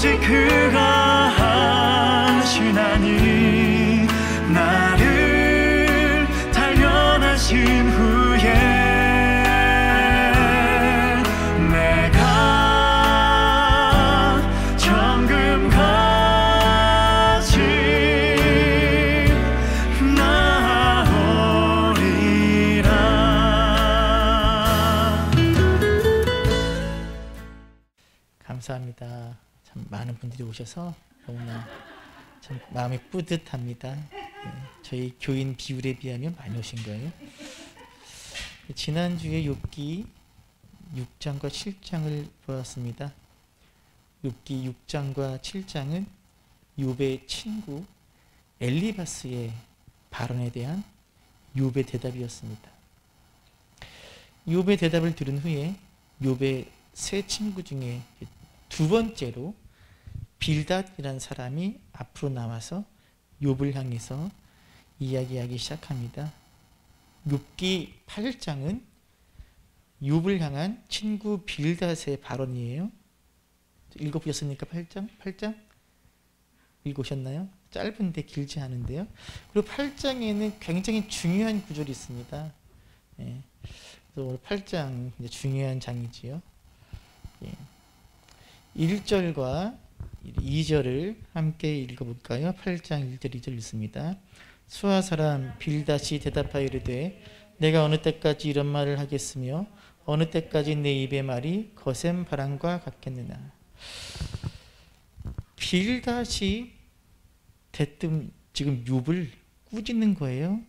오직 그가 하시나니 나를 단련하신 후에 내가 정금같이 나오리라. 감사합니다. 참 많은 분들이 오셔서 너무나 참 마음이 뿌듯합니다. 저희 교인 비율에 비하면 많이 오신 거예요. 지난주에 욥기 6장과 7장을 보았습니다. 욥기 6장과 7장은 욥의 친구 엘리바스의 발언에 대한 욥의 대답이었습니다. 욥의 대답을 들은 후에 욥의 세 친구 중에 두 번째로 빌닷이라는 사람이 앞으로 나와서 욥을 향해서 이야기하기 시작합니다. 욥기 8장은 욥을 향한 친구 빌닷의 발언이에요. 읽어보셨습니까? 8장? 읽으셨나요? 짧은데 길지 않은데요. 그리고 8장에는 굉장히 중요한 구절이 있습니다. 그래서 오늘 8장 중요한 장이지요. 1절과 2절을 함께 읽어볼까요? 8장 1절 2절 읽습니다. 수아 사람 빌닷이 대답하여 이르되 내가 어느 때까지 이런 말을 하겠으며 어느 때까지 내 입의 말이 거센 바람과 같겠느냐. 빌닷이 대뜸 지금 욥을 꾸짖는 거예요.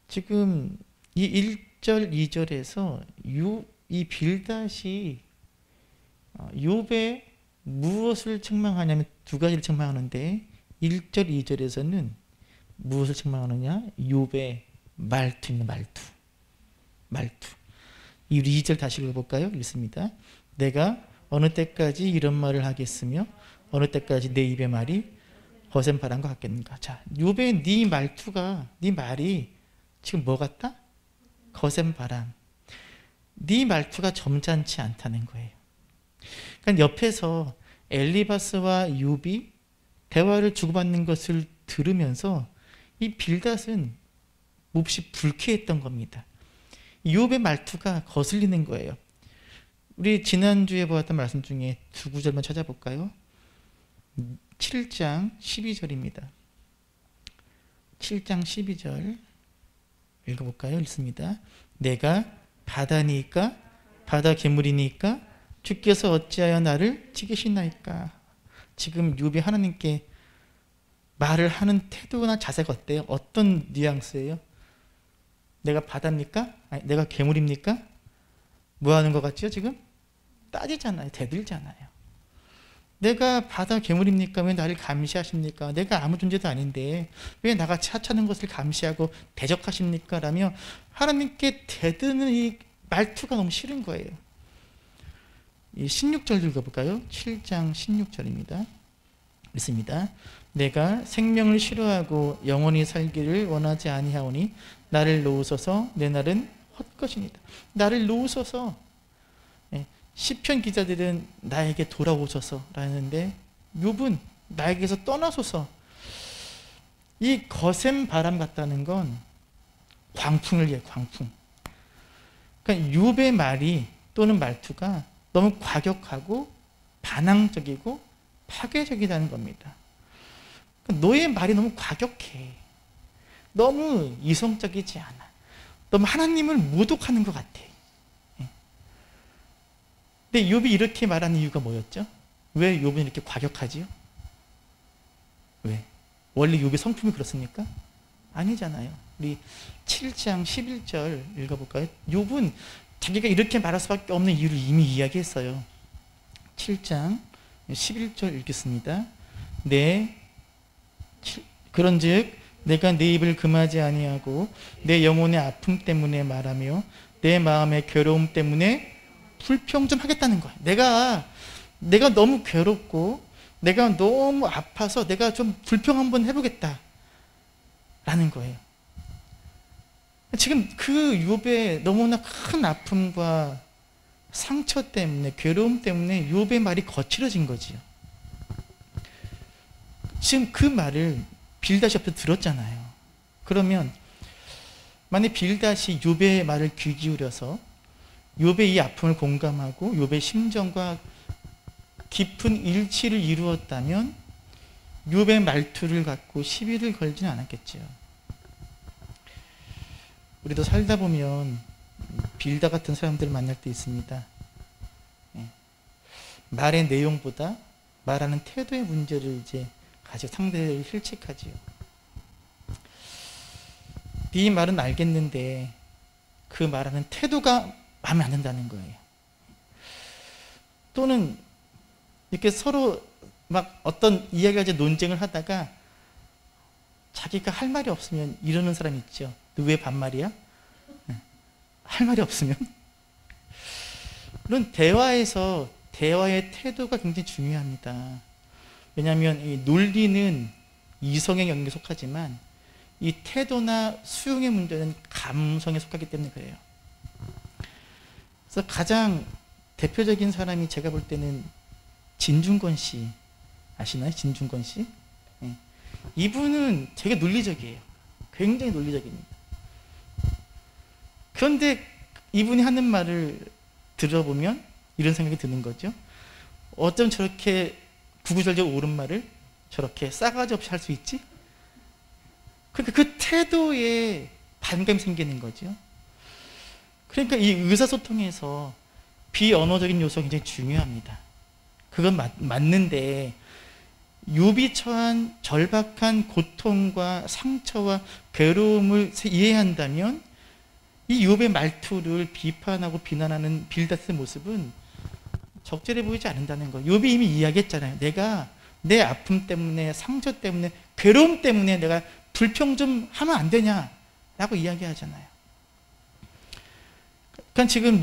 지금 이 1절 2절에서 이 빌닷이 욥의 무엇을 책망하냐면 두 가지를 책망하는데 1절 2절에서는 무엇을 책망하느냐? 욥의 말투입니다. 말투. 이 2절 다시 읽어볼까요? 읽습니다. 내가 어느 때까지 이런 말을 하겠으며 어느 때까지 내 입의 말이 거센 바람과 같겠는가. 자, 욥의 네 말투가, 네 말이 지금 뭐 같다? 거센 바람. 네 말투가 점잖지 않다는 거예요. 그러니까 옆에서 엘리바스와 욥이 대화를 주고받는 것을 들으면서 이 빌닷은 몹시 불쾌했던 겁니다. 욥의 말투가 거슬리는 거예요. 우리 지난주에 보았던 말씀 중에 두 구절만 찾아볼까요? 7장 12절입니다. 7장 12절 읽어볼까요? 읽습니다. 내가 바다니까 바다 괴물이니까 주께서 어찌하여 나를 찌르시나이까. 지금 욥이 하나님께 말을 하는 태도나 자세가 어때요? 어떤 뉘앙스예요? 내가 바다입니까? 아니, 내가 괴물입니까? 뭐 하는 것 같죠? 지금? 따지잖아요. 대들잖아요. 내가 바다 괴물입니까? 왜 나를 감시하십니까? 내가 아무 존재도 아닌데 왜 나같이 하찮은 것을 감시하고 대적하십니까? 라며 하나님께 대드는 이 말투가 너무 싫은 거예요. 이 16절 읽어볼까요? 7장 16절입니다. 있습니다. 내가 생명을 싫어하고 영원히 살기를 원하지 아니하오니 나를 놓으소서. 내 날은 헛것이니이다. 나를 놓으소서. 시편 기자들은 나에게 돌아오소서 라는데 욥은 나에게서 떠나소서. 이 거센 바람 같다는 건 광풍을 얘기해요. 광풍. 그러니까 욥의 말이 또는 말투가 너무 과격하고 반항적이고 파괴적이라는 겁니다. 너의 말이 너무 과격해. 너무 이성적이지 않아. 너무 하나님을 모독하는 것 같아. 근데 욥이 이렇게 말하는 이유가 뭐였죠? 왜 욥은 이렇게 과격하지요? 왜? 원래 욥의 성품이 그렇습니까? 아니잖아요. 우리 7장 11절 읽어볼까요? 욥은 자기가 이렇게 말할 수밖에 없는 이유를 이미 이야기했어요. 7장 11절 읽겠습니다. 그런즉 내가 내 입을 금하지 아니하고 내 영혼의 아픔 때문에 말하며 내 마음의 괴로움 때문에 불평 좀 하겠다는 거야. 내가 너무 괴롭고 내가 너무 아파서 내가 좀 불평 한번 해보겠다 라는 거예요. 지금 그 욥의 너무나 큰 아픔과 상처 때문에, 괴로움 때문에 욥의 말이 거칠어진 거지요. 지금 그 말을 빌닷이 옆에서 들었잖아요. 그러면 만약 빌닷이 욥의 말을 귀 기울여서 욥의 이 아픔을 공감하고 욥의 심정과 깊은 일치를 이루었다면 욥의 말투를 갖고 시비를 걸지는 않았겠죠. 우리도 살다 보면 빌닷 같은 사람들을 만날 때 있습니다. 말의 내용보다 말하는 태도의 문제를 이제 가지고 상대를 실책하지요. 네 말은 알겠는데 그 말하는 태도가 마음에 안 든다는 거예요. 또는 이렇게 서로 막 어떤 이야기를 이제 논쟁을 하다가 자기가 할 말이 없으면 이러는 사람 있죠. 너 왜 반말이야? 할 말이 없으면? 물론 대화에서 대화의 태도가 굉장히 중요합니다. 왜냐하면 이 논리는 이성의 영역에 속하지만 이 태도나 수용의 문제는 감성에 속하기 때문에 그래요. 그래서 가장 대표적인 사람이 제가 볼 때는 진중권 씨 아시나요? 진중권 씨? 네. 이분은 되게 논리적이에요. 굉장히 논리적입니다. 그런데 이분이 하는 말을 들어보면 이런 생각이 드는 거죠. 어쩜 저렇게 구구절절 옳은 말을 저렇게 싸가지 없이 할 수 있지? 그러니까 그 태도에 반감이 생기는 거죠. 그러니까 이 의사소통에서 비언어적인 요소가 굉장히 중요합니다. 그건 맞는데 욥이 처한 절박한 고통과 상처와 괴로움을 이해한다면 이 욥의 말투를 비판하고 비난하는 빌닷의 모습은 적절해 보이지 않는다는 거예요. 욥이 이미 이야기했잖아요. 내가 내 아픔 때문에, 상처 때문에, 괴로움 때문에 내가 불평 좀 하면 안 되냐라고 이야기하잖아요. 그러니까 지금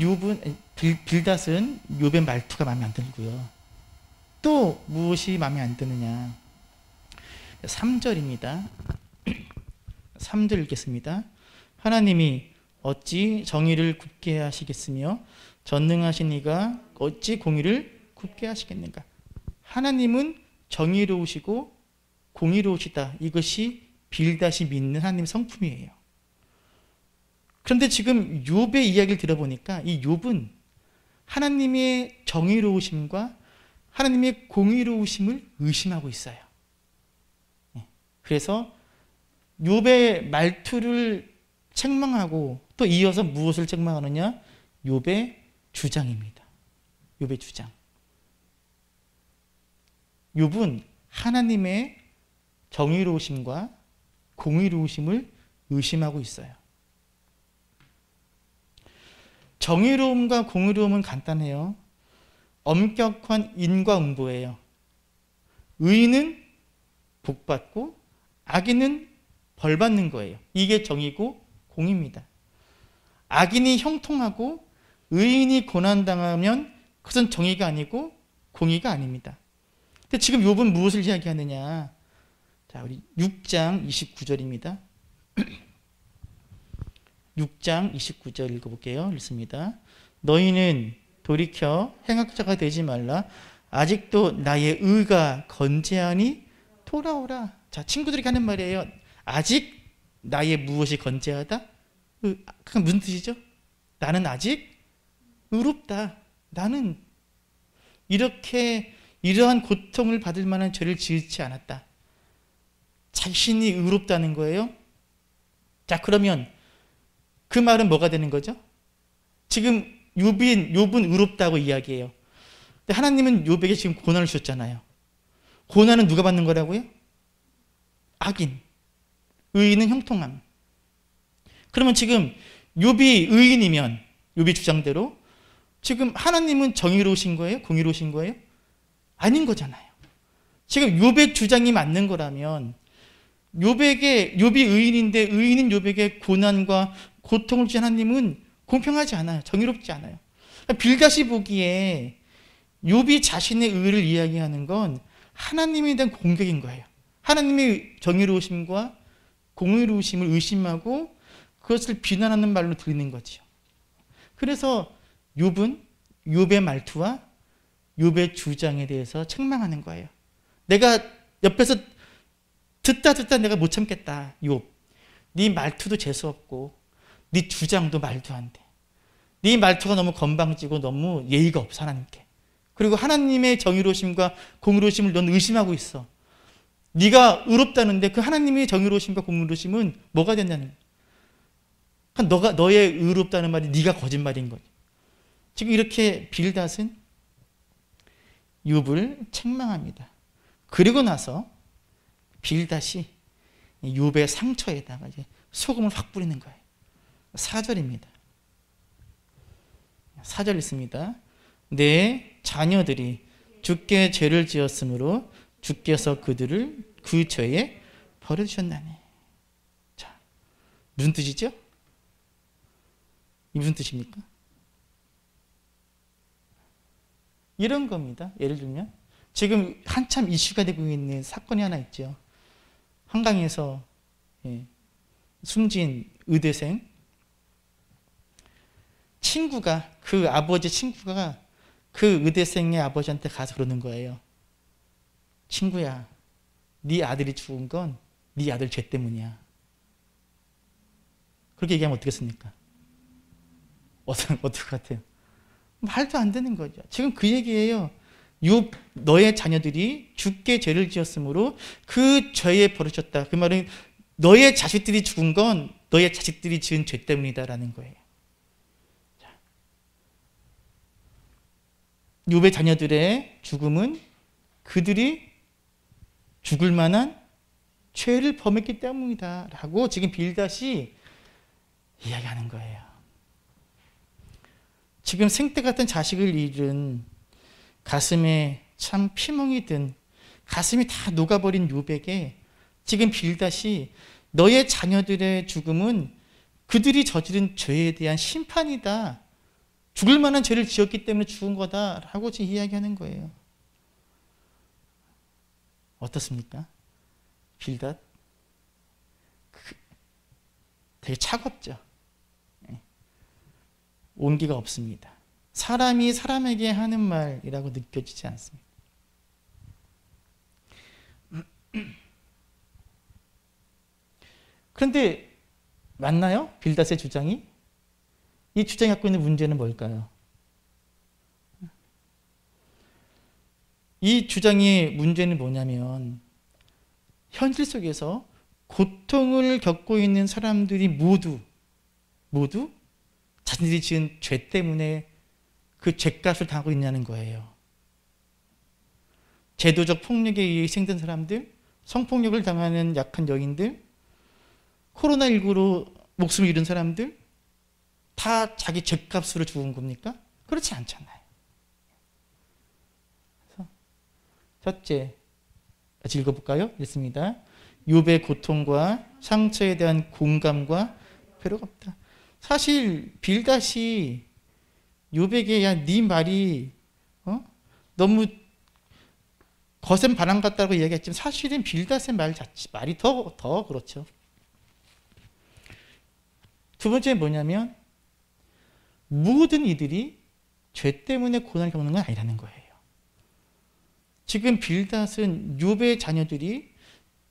빌닷은 욥의 말투가 마음에 안 들고요. 또 무엇이 마음에 안 드느냐? 3절입니다. 3절 읽겠습니다. 하나님이 어찌 정의를 굽게 하시겠으며 전능하신 이가 어찌 공의를 굽게 하시겠는가? 하나님은 정의로우시고 공의로우시다. 이것이 빌닷이 믿는 하나님의 성품이에요. 그런데 지금 욥의 이야기를 들어보니까 이 욥은 하나님의 정의로우심과 하나님의 공의로우심을 의심하고 있어요. 그래서 욥의 말투를 책망하고 또 이어서 무엇을 책망하느냐? 욥의 주장입니다. 욥의 주장. 욥은 하나님의 정의로우심과 공의로우심을 의심하고 있어요. 정의로움과 공의로움은 간단해요. 엄격한 인과응보예요. 의인은 복받고 악인은 벌받는 거예요. 이게 정의고 공의입니다. 악인이 형통하고 의인이 고난당하면 그것은 정의가 아니고 공의가 아닙니다. 근데 지금 욥은 무엇을 이야기하느냐? 자, 우리 6장 29절입니다. 6장 29절 읽어볼게요. 읽습니다. 너희는 돌이켜 행악자가 되지 말라. 아직도 나의 의가 건재하니 돌아오라. 자, 친구들이 하는 말이에요. 아직 나의 무엇이 건재하다? 그게 무슨 뜻이죠? 나는 아직 의롭다. 나는 이러한 고통을 받을 만한 죄를 지었지 않았다. 자신이 의롭다는 거예요. 자, 그러면 그 말은 뭐가 되는 거죠? 지금 욥은 의롭다고 이야기해요. 근데 하나님은 욥에게 지금 고난을 주셨잖아요. 고난은 누가 받는 거라고요? 악인. 의인은 형통함. 그러면 지금 욥이 의인이면 욥의 주장대로 지금 하나님은 정의로우신 거예요? 공의로우신 거예요? 아닌 거잖아요. 지금 욥의 주장이 맞는 거라면 욥이 의인인데 의인인 욥에게 고난과 고통을 주신 하나님은 공평하지 않아요. 정의롭지 않아요. 빌닷이 보기에 욥이 자신의 의를 이야기하는 건 하나님에 대한 공격인 거예요. 하나님의 정의로우심과 공의로우심을 의심하고 그것을 비난하는 말로 들리는 거죠. 그래서 욥은 욥의 말투와 욥의 주장에 대해서 책망하는 거예요. 내가 옆에서 듣다 내가 못 참겠다. 욥, 네 말투도 재수없고 네 주장도 말도 안 돼. 네 말투가 너무 건방지고 너무 예의가 없어 하나님께. 그리고 하나님의 정의로우심과 공의로우심을 넌 의심하고 있어. 네가 의롭다는데 그 하나님의 정의로우심과 공의로우심은 뭐가 됐냐는 거야. 그러니까 너의 의롭다는 말이 네가 거짓말인 거지. 지금 이렇게 빌닷은 욥을 책망합니다. 그리고 나서 빌닷이 욥의 상처에다가 이제 소금을 확 뿌리는 거예요. 4절입니다. 4절 있습니다. 내 자녀들이 주께 죄를 지었으므로 주께서 그들을 그 죄에 버려주셨나니. 자, 무슨 뜻이죠? 무슨 뜻입니까? 이런 겁니다. 예를 들면 지금 한참 이슈가 되고 있는 사건이 하나 있죠. 한강에서 숨진 의대생 친구가, 그 아버지 친구가 그 의대생의 아버지한테 가서 그러는 거예요. 친구야, 네 아들이 죽은 건 네 아들 죄 때문이야. 그렇게 얘기하면 어떻겠습니까? 어떨 것 같아요? 말도 안 되는 거죠. 지금 그 얘기예요. 욥, 너의 자녀들이 주께 죄를 지었으므로 그 죄에 버려졌다. 그 말은 너의 자식들이 죽은 건 너의 자식들이 지은 죄 때문이다라는 거예요. 자, 욥의 자녀들의 죽음은 그들이 죽을 만한 죄를 범했기 때문이다 라고 지금 빌닷이 이야기하는 거예요. 지금 생떼 같은 자식을 잃은, 가슴에 참 피멍이 든, 가슴이 다 녹아버린 욥에게 지금 빌닷이 너의 자녀들의 죽음은 그들이 저지른 죄에 대한 심판이다. 죽을 만한 죄를 지었기 때문에 죽은 거다라고 지금 이야기하는 거예요. 어떻습니까? 빌닷 되게 차갑죠. 온기가 없습니다. 사람이 사람에게 하는 말이라고 느껴지지 않습니다. 그런데 맞나요? 빌닷의 주장이? 이 주장이 갖고 있는 문제는 뭘까요? 이 주장의 문제는 뭐냐면 현실 속에서 고통을 겪고 있는 사람들이 모두 자신들이 지은 죄 때문에 그 죄값을 당하고 있냐는 거예요. 제도적 폭력에 의해 희생된 사람들, 성폭력을 당하는 약한 여인들, 코로나19로 목숨을 잃은 사람들 다 자기 죄값으로 죽은 겁니까? 그렇지 않잖아요. 그래서 첫째, 같이 읽어볼까요? 읽습니다. 욥의 고통과 상처에 대한 공감과 배려가 없다. 사실 빌닷이 욥에게 야, 네 말이 너무 거센 바람 같다고 이야기했지만 사실은 빌닷의 말이 더 그렇죠. 두 번째는 뭐냐면 모든 이들이 죄 때문에 고난을 겪는 건 아니라는 거예요. 지금 빌닷은 욥의 자녀들이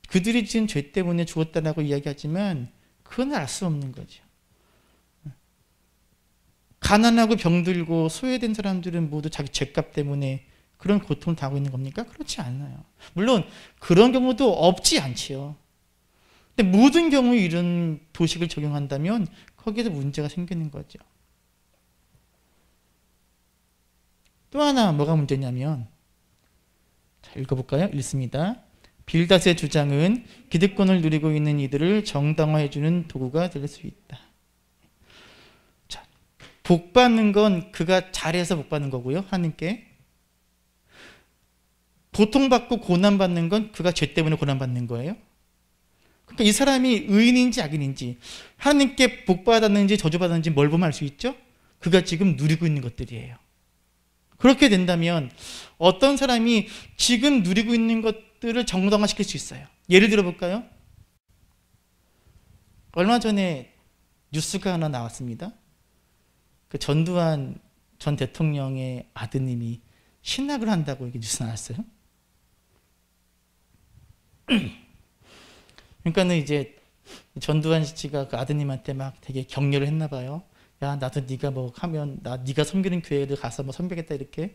그들이 지은 죄 때문에 죽었다라고 이야기하지만 그건 알 수 없는 거죠. 가난하고 병들고 소외된 사람들은 모두 자기 죄값 때문에 그런 고통을 당하고 있는 겁니까? 그렇지 않아요. 물론 그런 경우도 없지 않지요. 근데 모든 경우에 이런 도식을 적용한다면 거기에도 문제가 생기는 거죠. 또 하나 뭐가 문제냐면, 자, 읽어볼까요? 읽습니다. 빌닷의 주장은 기득권을 누리고 있는 이들을 정당화해주는 도구가 될 수 있다. 자, 복 받는 건 그가 잘해서 복 받는 거고요. 하나님께. 고통받고 고난받는 건 그가 죄 때문에 고난받는 거예요. 그러니까 이 사람이 의인인지 악인인지, 하나님께 복 받았는지 저주받았는지 뭘 보면 알 수 있죠? 그가 지금 누리고 있는 것들이에요. 그렇게 된다면 어떤 사람이 지금 누리고 있는 것들을 정당화시킬 수 있어요. 예를 들어 볼까요? 얼마 전에 뉴스가 하나 나왔습니다. 그 전두환 전 대통령의 아드님이 신학을 한다고 이게 뉴스 나왔어요. 그러니까는 이제 전두환 씨가 그 아드님한테 막 되게 격려를 했나 봐요. 야, 나도 네가 뭐 하면 네가 섬기는 교회를 가서 뭐 섬기겠다 이렇게.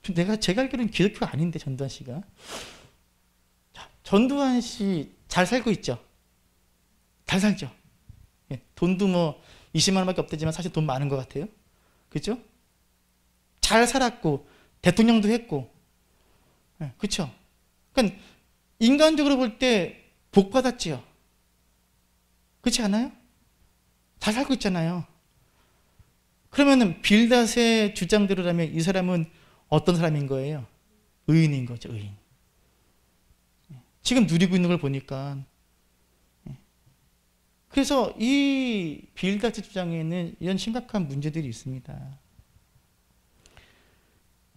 제가 알기로는 기독교가 아닌데 전두환 씨가. 자, 전두환 씨 잘 살고 있죠. 잘 살죠. 예, 돈도 뭐 20만 원밖에 없대지만 사실 돈 많은 것 같아요. 그렇죠? 잘 살았고 대통령도 했고, 예, 그렇죠? 그러니까 인간적으로 볼 때 복 받았지요. 그렇지 않아요? 잘 살고 있잖아요. 그러면은 빌닷의 주장대로라면 이 사람은 어떤 사람인 거예요? 의인인 거죠, 의인. 지금 누리고 있는 걸 보니까. 그래서 이 빌닷의 주장에는 이런 심각한 문제들이 있습니다.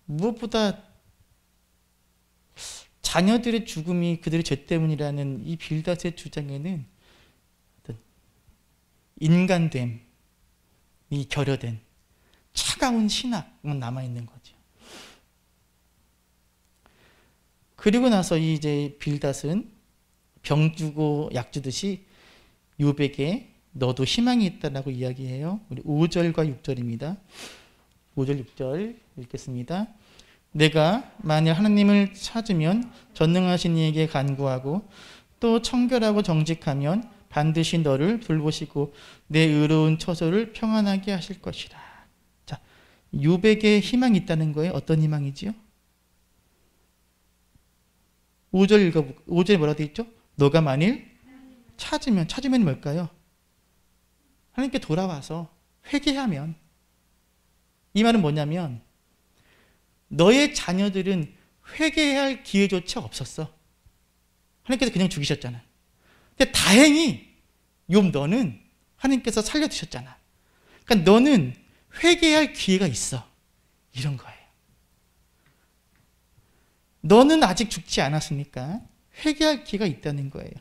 무엇보다 자녀들의 죽음이 그들의 죄 때문이라는 이 빌닷의 주장에는 어떤 인간됨이 결여된 차가운 신학은 남아있는 거죠. 그리고 나서 이제 빌닷은 병 주고 약 주듯이 욥에게 너도 희망이 있다라고 이야기해요. 우리 5절과 6절입니다. 5절 6절 읽겠습니다. 내가 만약 하나님을 찾으면 전능하신 이에게 간구하고 또 청결하고 정직하면 반드시 너를 돌보시고 내 의로운 처소를 평안하게 하실 것이라. 자, 욥에게 희망이 있다는 거예요. 어떤 희망이지요? 5절 읽어볼까요? 5절에 뭐라고 되어 있죠? 너가 만일 찾으면 뭘까요? 하나님께 돌아와서 회개하면. 이 말은 뭐냐면 너의 자녀들은 회개해야 할 기회조차 없었어. 하나님께서 그냥 죽이셨잖아. 근데 다행히 욥 너는 하나님께서 살려두셨잖아. 그러니까 너는 회개해야 할 기회가 있어. 이런 거예요. 너는 아직 죽지 않았으니까 회개할 기회가 있다는 거예요.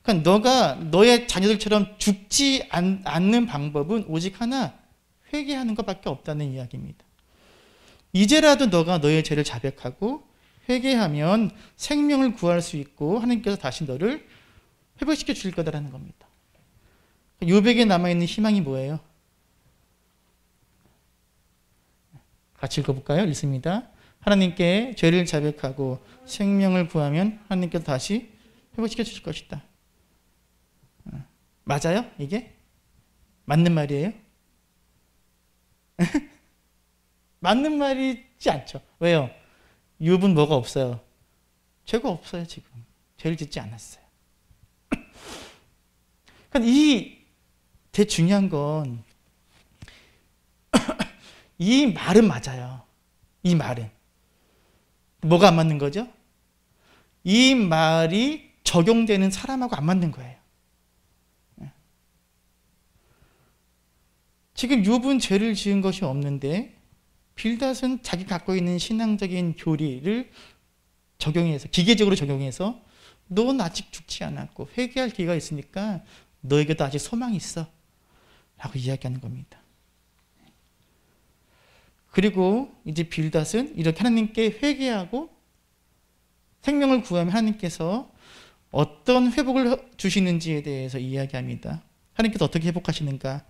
그러니까 너가 너의 자녀들처럼 죽지 않는 방법은 오직 하나, 회개하는 것밖에 없다는 이야기입니다. 이제라도 너가 너의 죄를 자백하고 회개하면 생명을 구할 수 있고 하나님께서 다시 너를 회복시켜 주실 거다라는 겁니다. 욥에게 남아있는 희망이 뭐예요? 같이 읽어볼까요? 읽습니다. 하나님께 죄를 자백하고 생명을 구하면 하나님께서 다시 회복시켜 주실 것이다. 맞아요? 이게? 맞는 말이에요? 맞는 말이지 않죠. 왜요? 욥은 뭐가 없어요? 죄가 없어요, 지금. 죄를 짓지 않았어요. 그러니까 이 되게 중요한 건 이 말은 맞아요. 이 말은. 뭐가 안 맞는 거죠? 이 말이 적용되는 사람하고 안 맞는 거예요. 지금 욥은 죄를 지은 것이 없는데 빌닷은 자기 갖고 있는 신앙적인 교리를 적용해서, 기계적으로 적용해서 넌 아직 죽지 않았고 회개할 기회가 있으니까 너에게도 아직 소망이 있어 라고 이야기하는 겁니다. 그리고 이제 빌닷은 이렇게 하나님께 회개하고 생명을 구하면 하나님께서 어떤 회복을 주시는지에 대해서 이야기합니다. 하나님께서 어떻게 회복하시는가?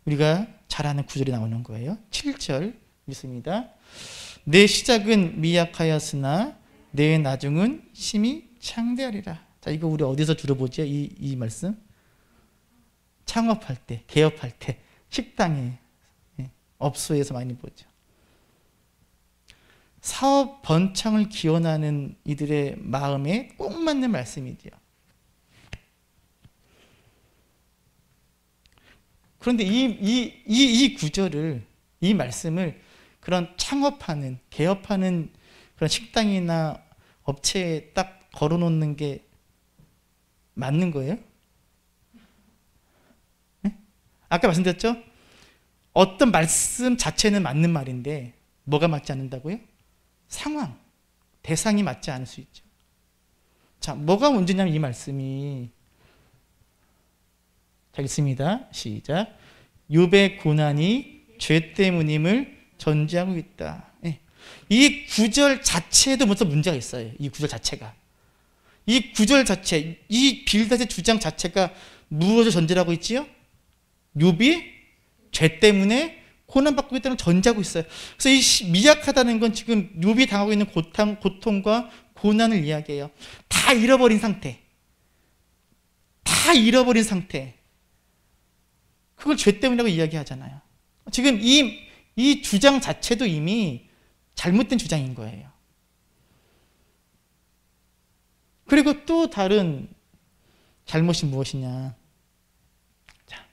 우리가 잘 아는 구절이 나오는 거예요. 7절 읽습니다. 내 시작은 미약하였으나 내 나중은 심히 창대하리라. 자, 이거 우리 어디서 주로 보죠? 이 말씀? 창업할 때, 개업할 때, 식당에, 업소에서 많이 보죠. 사업 번창을 기원하는 이들의 마음에 꼭 맞는 말씀이지요. 그런데 이 구절을, 이 말씀을 그런 창업하는, 개업하는 그런 식당이나 업체에 딱 걸어놓는 게 맞는 거예요? 네? 아까 말씀드렸죠? 어떤 말씀 자체는 맞는 말인데 뭐가 맞지 않는다고요? 상황, 대상이 맞지 않을 수 있죠. 자, 뭐가 문제냐면 이 말씀이, 자, 읽습니다. 시작. 욥의 고난이 죄 때문임을 전제하고 있다. 예. 이 구절 자체에도 벌써 문제가 있어요. 이 구절 자체가. 이 구절 자체, 이 빌닷의 주장 자체가 무엇을 전제를 하고 있지요? 욥이 죄 때문에 고난받고 있다는 전제하고 있어요. 그래서 이 미약하다는 건 지금 욥이 당하고 있는 고통과 고난을 이야기해요. 다 잃어버린 상태. 다 잃어버린 상태. 그걸 죄 때문이라고 이야기하잖아요. 지금 이 주장 자체도 이미 잘못된 주장인 거예요. 그리고 또 다른 잘못이 무엇이냐. 자,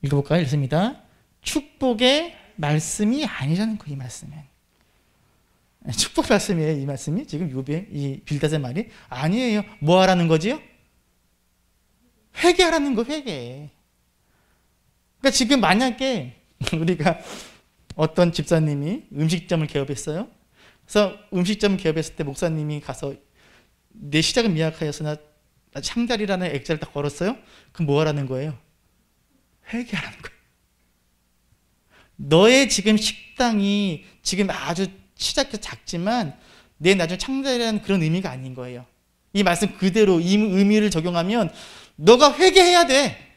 읽어볼까요? 읽습니다. 축복의 말씀이 아니라는 거예요, 이 말씀은. 축복 말씀이에요, 이 말씀이. 지금 욥의 이 빌닷의 말이 아니에요. 뭐 하라는 거지요? 회개하라는 거, 회개. 그러니까 지금 만약에 우리가 어떤 집사님이 음식점을 개업했어요. 그래서 음식점 개업했을 때 목사님이 가서 내 시작은 미약하여서 나 창자리라는 액자를 딱 걸었어요. 그럼 뭐 하라는 거예요? 회개하라는 거예요. 너의 지금 식당이 지금 아주 시작해서 작지만 내 나중에 창자리라는 그런 의미가 아닌 거예요. 이 말씀 그대로 이 의미를 적용하면 너가 회개해야 돼.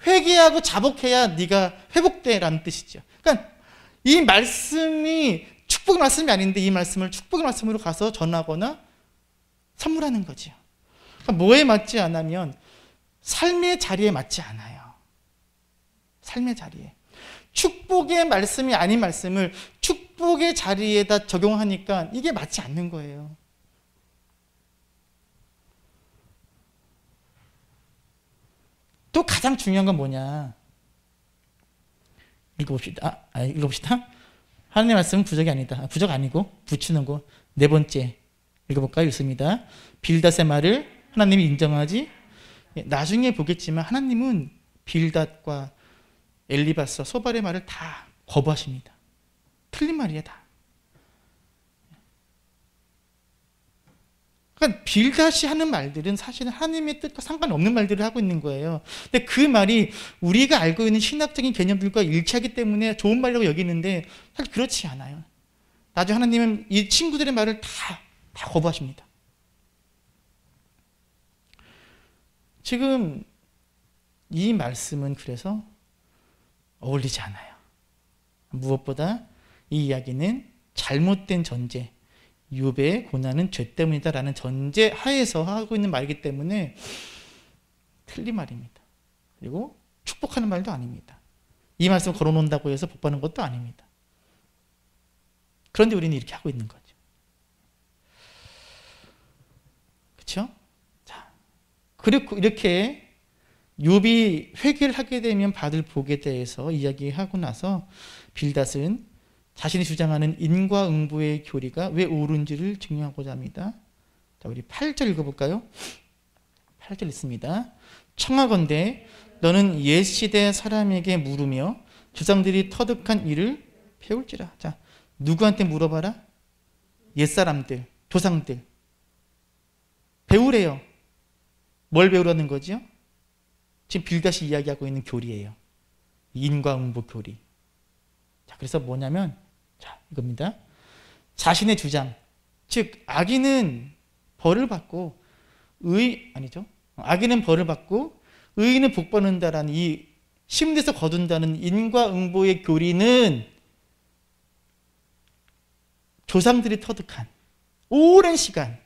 회개하고 자복해야 네가 회복돼 라는 뜻이죠. 그러니까 이 말씀이 축복의 말씀이 아닌데 이 말씀을 축복의 말씀으로 가서 전하거나 선물하는 거죠. 그러니까 뭐에 맞지 않으면 삶의 자리에 맞지 않아요. 삶의 자리에. 축복의 말씀이 아닌 말씀을 축복의 자리에다 적용하니까 이게 맞지 않는 거예요. 또 가장 중요한 건 뭐냐. 읽어봅시다. 읽어봅시다. 하나님의 말씀은 부적이 아니다. 부적 아니고 붙이는 거. 네 번째 읽어볼까요? 읽습니다. 빌닷의 말을 하나님이 인정하지. 나중에 보겠지만 하나님은 빌닷과 엘리바스와 소발의 말을 다 거부하십니다. 틀린 말이에요, 다. 그러니까 빌닷이 하는 말들은 사실은 하나님의 뜻과 상관없는 말들을 하고 있는 거예요. 근데 그 말이 우리가 알고 있는 신학적인 개념들과 일치하기 때문에 좋은 말이라고 여기는데 사실 그렇지 않아요. 나중에 하나님은 이 친구들의 말을 다 거부하십니다. 지금 이 말씀은 그래서 어울리지 않아요. 무엇보다 이 이야기는 잘못된 전제, 욥의 고난은 죄 때문이다라는 전제 하에서 하고 있는 말이기 때문에 틀린 말입니다. 그리고 축복하는 말도 아닙니다. 이 말씀을 걸어놓는다고 해서 복받는 것도 아닙니다. 그런데 우리는 이렇게 하고 있는 거죠. 그렇죠? 자, 그리고 이렇게 욥이 회개를 하게 되면 받을 복에 대해서 이야기하고 나서 빌닷은 자신이 주장하는 인과응보의 교리가 왜 옳은지를 증명하고자 합니다. 자, 우리 8절 읽어볼까요? 8절 있습니다. 청하건대 너는 옛시대 사람에게 물으며 조상들이 터득한 일을 배울지라. 자, 누구한테 물어봐라? 옛사람들, 조상들. 배우래요. 뭘 배우라는 거죠? 지금 빌닷이 이야기하고 있는 교리예요. 인과응보 교리. 자, 그래서 뭐냐면, 자, 이겁니다. 자신의 주장. 즉, 악인은 벌을 받고, 악인은 벌을 받고, 의인은 복 받는다라는 이 쉬운 데서 거둔다는 인과응보의 교리는 조상들이 터득한, 오랜 시간,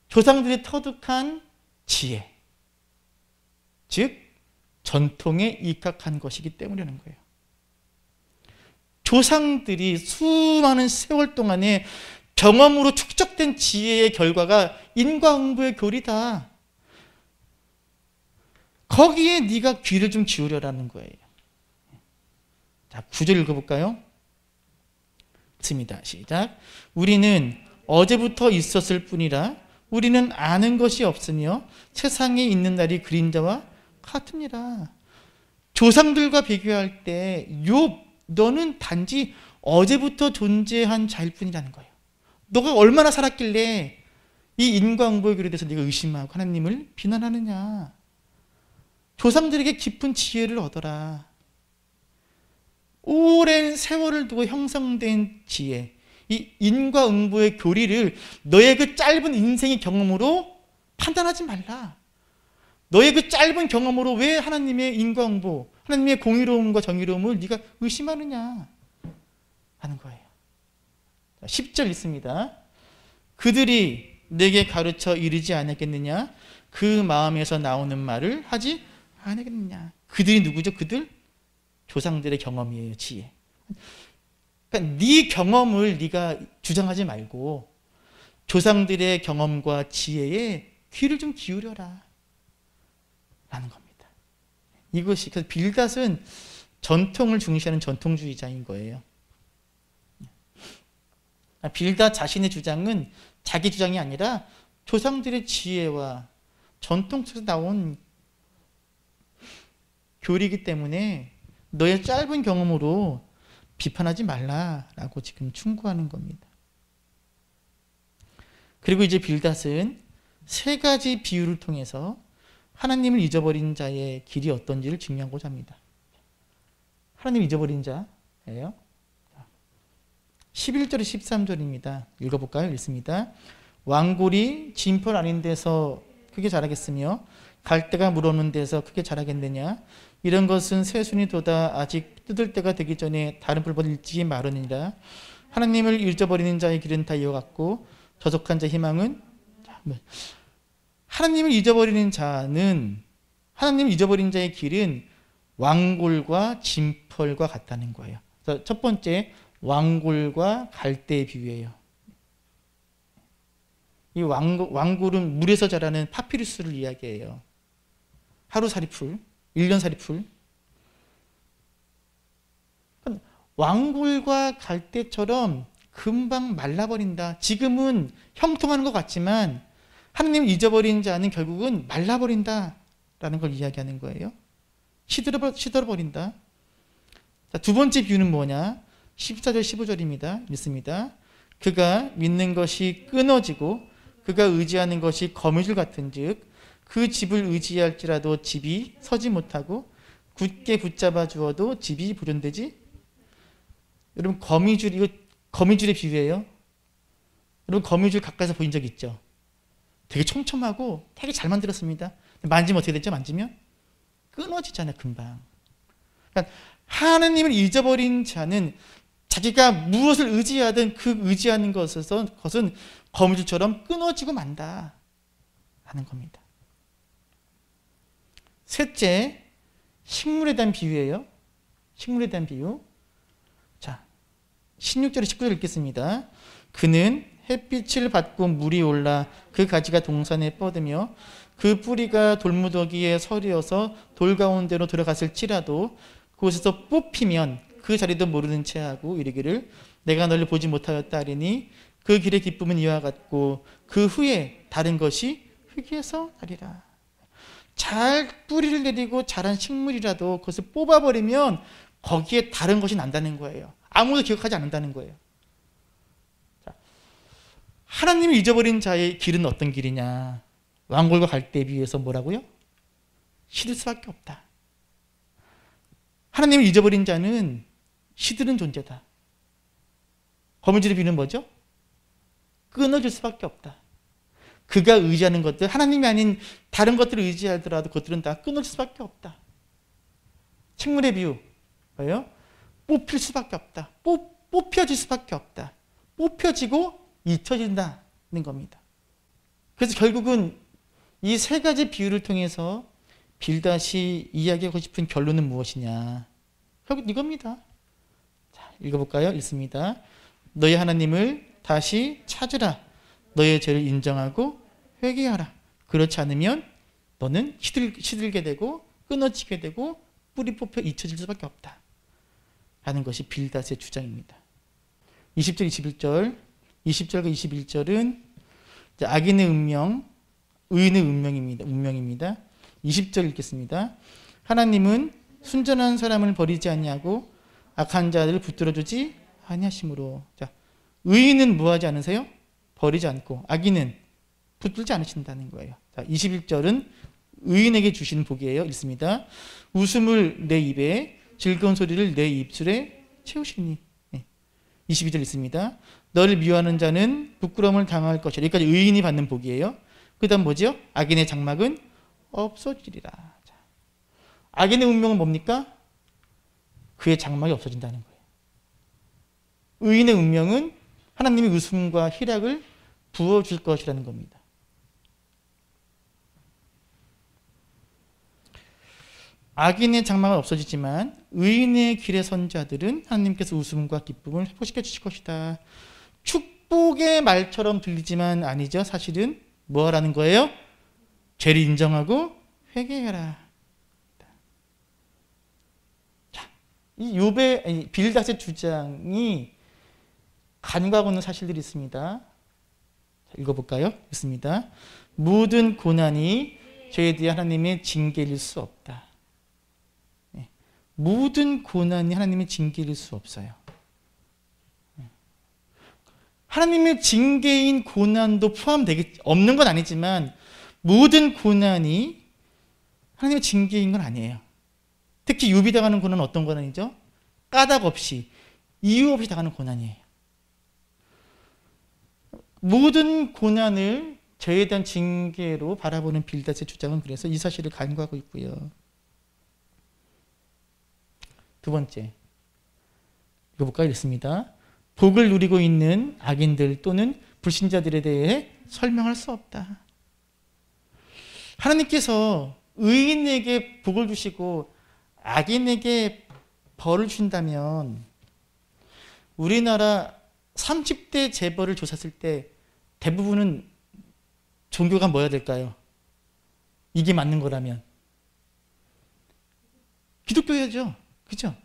조상들이 터득한 지혜. 즉, 전통에 입각한 것이기 때문이라는 거예요. 조상들이 수많은 세월 동안에 경험으로 축적된 지혜의 결과가 인과응보의 교리다. 거기에 네가 귀를 좀 기울여라는 거예요. 자, 9절 읽어볼까요? 있습니다. 시작. 우리는 어제부터 있었을 뿐이라 우리는 아는 것이 없으며 세상에 있는 날이 그림자와 같으니라. 조상들과 비교할 때 욥, 너는 단지 어제부터 존재한 자일 뿐이라는 거예요. 너가 얼마나 살았길래 이 인과응보의 교리에 대해서 네가 의심하고 하나님을 비난하느냐. 조상들에게 깊은 지혜를 얻어라. 오랜 세월을 두고 형성된 지혜, 이 인과응보의 교리를 너의 그 짧은 인생의 경험으로 판단하지 말라. 너의 그 짧은 경험으로 왜 하나님의 인과응보, 하나님의 공의로움과 정의로움을 네가 의심하느냐 하는 거예요. 10절 있습니다. 그들이 내게 가르쳐 이르지 않았겠느냐? 그 마음에서 나오는 말을 하지 않았겠느냐? 그들이 누구죠? 그들? 조상들의 경험이에요. 지혜. 그러니까 네 경험을 네가 주장하지 말고 조상들의 경험과 지혜에 귀를 좀 기울여라 라는 겁니다. 이것이, 그래서 빌닷은 전통을 중시하는 전통주의자인 거예요. 빌닷 자신의 주장은 자기 주장이 아니라 조상들의 지혜와 전통 속에서 나온 교리이기 때문에 너의 짧은 경험으로 비판하지 말라라고 지금 충고하는 겁니다. 그리고 이제 빌닷은 세 가지 비유를 통해서 하나님을 잊어버린 자의 길이 어떤지를 증명하고자 합니다. 하나님을 잊어버린 자예요. 11절에 13절입니다. 읽어볼까요? 읽습니다. 왕골이 진펄 아닌 데서 크게 자라겠으며 갈대가 물없는 데서 크게 자라겠느냐? 이런 것은 새순이 돋아 아직 뜯을 때가 되기 전에 다른 풀보다 일찍이 마르니라. 하나님을 잊어버리는 자의 길은 다 이와 같고 저속한 자의 희망은, 하나님을 잊어버리는 자는, 하나님을 잊어버린 자의 길은 왕골과 진펄과 같다는 거예요. 그래서 첫 번째, 왕골과 갈대의 비유예요. 이 왕골은 물에서 자라는 파피루스를 이야기해요. 하루살이풀, 1년살이풀. 왕골과 갈대처럼 금방 말라버린다. 지금은 형통하는 것 같지만 하나님을 잊어버린 자는 결국은 말라버린다라는 걸 이야기하는 거예요. 시들어버린다. 자, 두 번째 비유는 뭐냐? 14절 15절입니다. 읽습니다. 그가 믿는 것이 끊어지고 그가 의지하는 것이 거미줄 같은즉 그 집을 의지할지라도 집이 서지 못하고 굳게 붙잡아 주어도 집이 보존되지. 여러분, 거미줄, 이거 거미줄의 비유예요. 여러분, 거미줄 가까이서 보인 적 있죠? 되게 촘촘하고 되게 잘 만들었습니다. 만지면 어떻게 되죠? 만지면 끊어지잖아요, 금방. 그러니까 하나님을 잊어버린 자는 자기가 무엇을 의지하든 그 의지하는 것은 거미줄처럼 끊어지고 만다 하는 겁니다. 셋째, 식물에 대한 비유예요. 식물에 대한 비유. 자, 16절에 19절 읽겠습니다. 그는 햇빛을 받고 물이 올라 그 가지가 동산에 뻗으며 그 뿌리가 돌무더기에 서리어서 돌 가운데로 들어갔을지라도 그곳에서 뽑히면 그 자리도 모르는 채 하고 이르기를 내가 너를 보지 못하였다 하리니 그 길의 기쁨은 이와 같고 그 후에 다른 것이 흙에서 나리라. 잘 뿌리를 내리고 자란 식물이라도 그것을 뽑아버리면 거기에 다른 것이 난다는 거예요. 아무도 기억하지 않는다는 거예요. 자, 하나님을 잊어버린 자의 길은 어떤 길이냐? 왕골과 갈대에 비해서 뭐라고요? 시들 수밖에 없다. 하나님을 잊어버린 자는 시들은 존재다. 거미줄의 비유는 뭐죠? 끊어질 수밖에 없다. 그가 의지하는 것들, 하나님이 아닌 다른 것들을 의지하더라도 그것들은 다 끊어질 수밖에 없다. 식물의 비유, 뭐예요? 뽑힐 수밖에 없다. 뽑혀질 수밖에 없다. 뽑혀지고 잊혀진다는 겁니다. 그래서 결국은 이 세 가지 비유를 통해서 빌닷이 이야기하고 싶은 결론은 무엇이냐? 결국 이겁니다. 자, 읽어볼까요? 읽습니다. 너희 하나님을 다시 찾으라. 너의 죄를 인정하고 회개하라. 그렇지 않으면 너는 시들게 되고 끊어지게 되고 뿌리 뽑혀 잊혀질 수밖에 없다 하는 것이 빌닷의 주장입니다. 20절, 21절, 20절과 21절은 악인의 운명, 의인의 운명입니다. 20절 읽겠습니다. 하나님은 순전한 사람을 버리지 아니하고 악한 자들을 붙들어주지 아니하심으로. 자, 의인은 뭐하지 않으세요? 버리지 않고, 악인은 붙들지 않으신다는 거예요. 자, 21절은 의인에게 주시는 복이에요. 읽습니다. 웃음을 내 입에 즐거운 소리를 내 입술에 채우시니. 22절 있습니다. 너를 미워하는 자는 부끄러움을 당할 것이라. 여기까지 의인이 받는 복이에요. 그 다음 뭐죠? 악인의 장막은 없어지리라. 자, 악인의 운명은 뭡니까? 그의 장막이 없어진다는 거예요. 의인의 운명은 하나님의 웃음과 희락을 부어줄 것이라는 겁니다. 악인의 장막은 없어지지만 의인의 길에 선 자들은 하나님께서 웃음과 기쁨을 회복시켜 주실 것이다. 축복의 말처럼 들리지만 아니죠. 사실은 뭐라는 거예요? 죄를 인정하고 회개해라. 자, 이 욥의 빌닷의 주장이 간과하고 있는 사실들이 있습니다. 자, 읽어볼까요? 있습니다. 모든 고난이 죄에 대해 하나님의 징계일 수 없다. 모든 고난이 하나님의 징계일 수 없어요. 하나님의 징계인 고난도 포함되기 없는 건 아니지만 모든 고난이 하나님의 징계인 건 아니에요. 특히 욥이 당하는 고난은 어떤 고난이죠? 까닭 없이 이유 없이 당하는 고난이에요. 모든 고난을 죄에 대한 징계로 바라보는 빌닷의 주장은 그래서 이 사실을 간과하고 있고요. 두 번째, 읽어볼까요? 읽습니다. 복을 누리고 있는 악인들 또는 불신자들에 대해 설명할 수 없다. 하나님께서 의인에게 복을 주시고 악인에게 벌을 주신다면 우리나라 30대 재벌을 조사했을 때 대부분은 종교가 뭐야 될까요? 이게 맞는 거라면 기독교야죠. 그죠?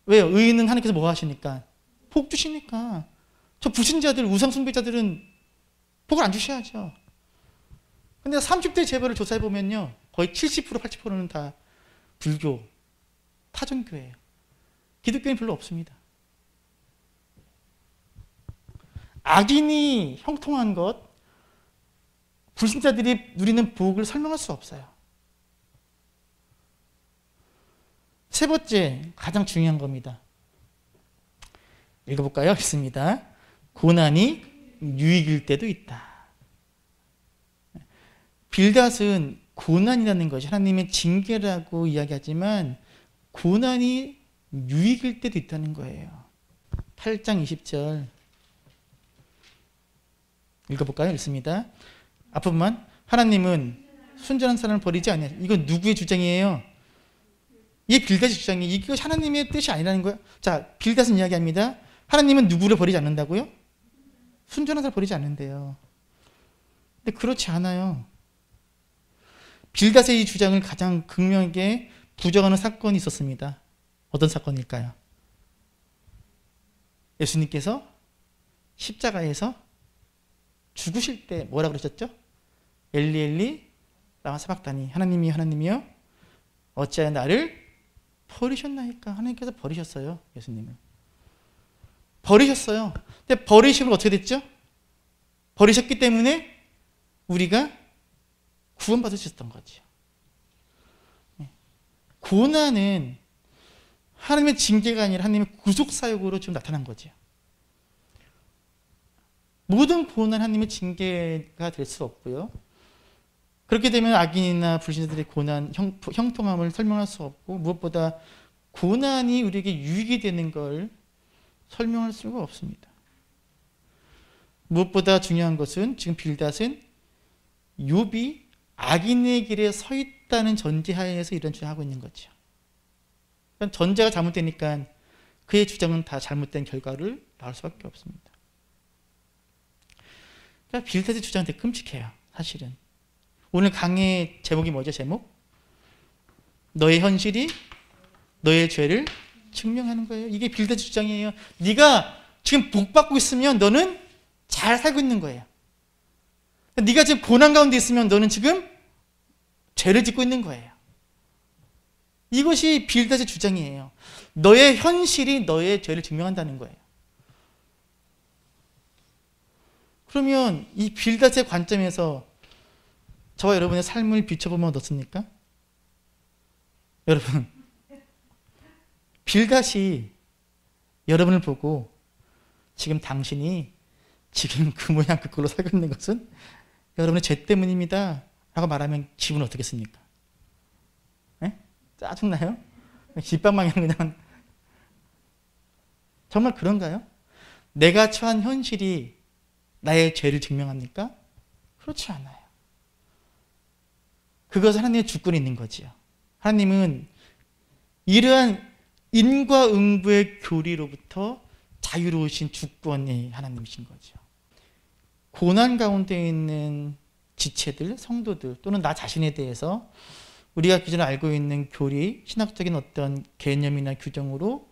왜요? 의인은 하나님께서 뭐 하시니까? 복 주시니까. 저 불신자들, 우상숭배자들은 복을 안 주셔야죠. 근데 30대 재벌을 조사해보면요. 거의 70%, 80%는 다 불교, 타종교예요. 기독교는 별로 없습니다. 악인이 형통한 것, 불신자들이 누리는 복을 설명할 수 없어요. 세 번째, 가장 중요한 겁니다. 읽어볼까요? 있습니다. 고난이 유익일 때도 있다. 빌닷은 고난이라는 것이 하나님의 징계라고 이야기하지만 고난이 유익일 때도 있다는 거예요. 8장 20절 읽어볼까요? 읽습니다. 앞부분만. 하나님은 순전한 사람을 버리지 아니하시고. 이건 누구의 주장이에요? 이게 빌닷의 주장이 이것이 하나님의 뜻이 아니라는 거예요. 자, 빌닷은 이야기합니다. 하나님은 누구를 버리지 않는다고요? 순전한 사람을 버리지 않는데요. 근데 그렇지 않아요. 빌닷의 이 주장을 가장 극명하게 부정하는 사건이 있었습니다. 어떤 사건일까요? 예수님께서 십자가에서 죽으실 때 뭐라 그러셨죠? 엘리 엘리 라마 사박다니. 하나님이여 하나님이여 어찌하여 나를 버리셨나이까. 하나님께서 버리셨어요. 예수님을 버리셨어요. 근데 버리시면 어떻게 됐죠? 버리셨기 때문에 우리가 구원받을 수 있었던 거죠. 고난은 하나님의 징계가 아니라 하나님의 구속사역으로 지금 나타난 거죠. 모든 고난 하나님의 징계가 될 수 없고요. 그렇게 되면 악인이나 불신자들의 고난, 형통함을 설명할 수 없고 무엇보다 고난이 우리에게 유익이 되는 걸 설명할 수가 없습니다. 무엇보다 중요한 것은 지금 빌닷은 욥이 악인의 길에 서 있다는 전제하에서 이런 주장을 하고 있는 거죠. 그러니까 전제가 잘못되니까 그의 주장은 다 잘못된 결과를 낳을 수밖에 없습니다. 그러니까 빌닷의 주장은 되게 끔찍해요. 사실은. 오늘 강의 제목이 뭐죠? 제목? 너의 현실이 너의 죄를 증명하는 거예요. 이게 빌닷의 주장이에요. 네가 지금 복 받고 있으면 너는 잘 살고 있는 거예요. 네가 지금 고난 가운데 있으면 너는 지금 죄를 짓고 있는 거예요. 이것이 빌닷의 주장이에요. 너의 현실이 너의 죄를 증명한다는 거예요. 그러면 이 빌닷의 관점에서 저와 여러분의 삶을 비춰보면 어떻습니까? 여러분 빌닷이 여러분을 보고 지금 당신이 지금 그 모양 그 꼴로 살고 있는 것은 여러분의 죄 때문입니다 라고 말하면 기분은 어떻겠습니까? 네? 짜증나요? 뒷방망이는 그냥 정말 그런가요? 내가 처한 현실이 나의 죄를 증명합니까? 그렇지 않아요. 그것은 하나님의 주권이 있는 거지요. 하나님은 이러한 인과응보의 교리로부터 자유로우신 주권의 하나님이신 거죠. 고난 가운데 있는 지체들, 성도들 또는 나 자신에 대해서 우리가 기존에 알고 있는 교리, 신학적인 어떤 개념이나 규정으로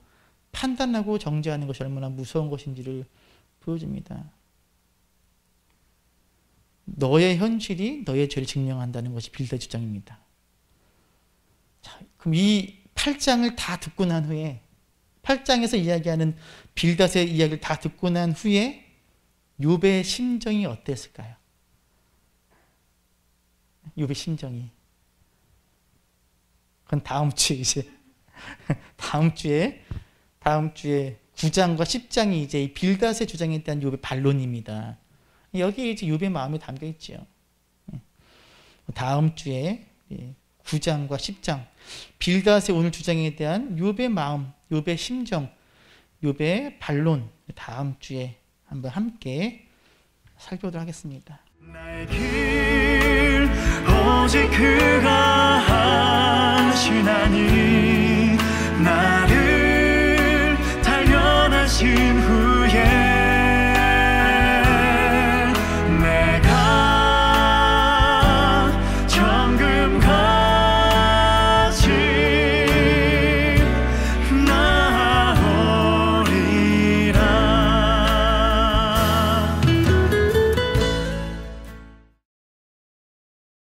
판단하고 정죄하는 것이 얼마나 무서운 것인지를 보여줍니다. 너의 현실이 너의 죄를 증명한다는 것이 빌닷의 주장입니다. 자, 그럼 이 8장을 다 듣고 난 후에 8장에서 이야기하는 빌닷의 이야기를 다 듣고 난 후에 욥의 심정이 어땠을까요? 욥의 심정이. 그건 다음 주에 이제 다음 주에 9장과 10장이 이제 이 빌닷의 주장에 대한 욥의 반론입니다. 여기에 이제 욥의 마음이 담겨 있죠. 다음 주에 9장과 10장 빌닷의 오늘 주장에 대한 욥의 마음, 욥의 심정, 욥의 반론 다음 주에 한번 함께 살펴보도록 하겠습니다. 나의 길 오직 그가 하시나니 나를 단련하신 후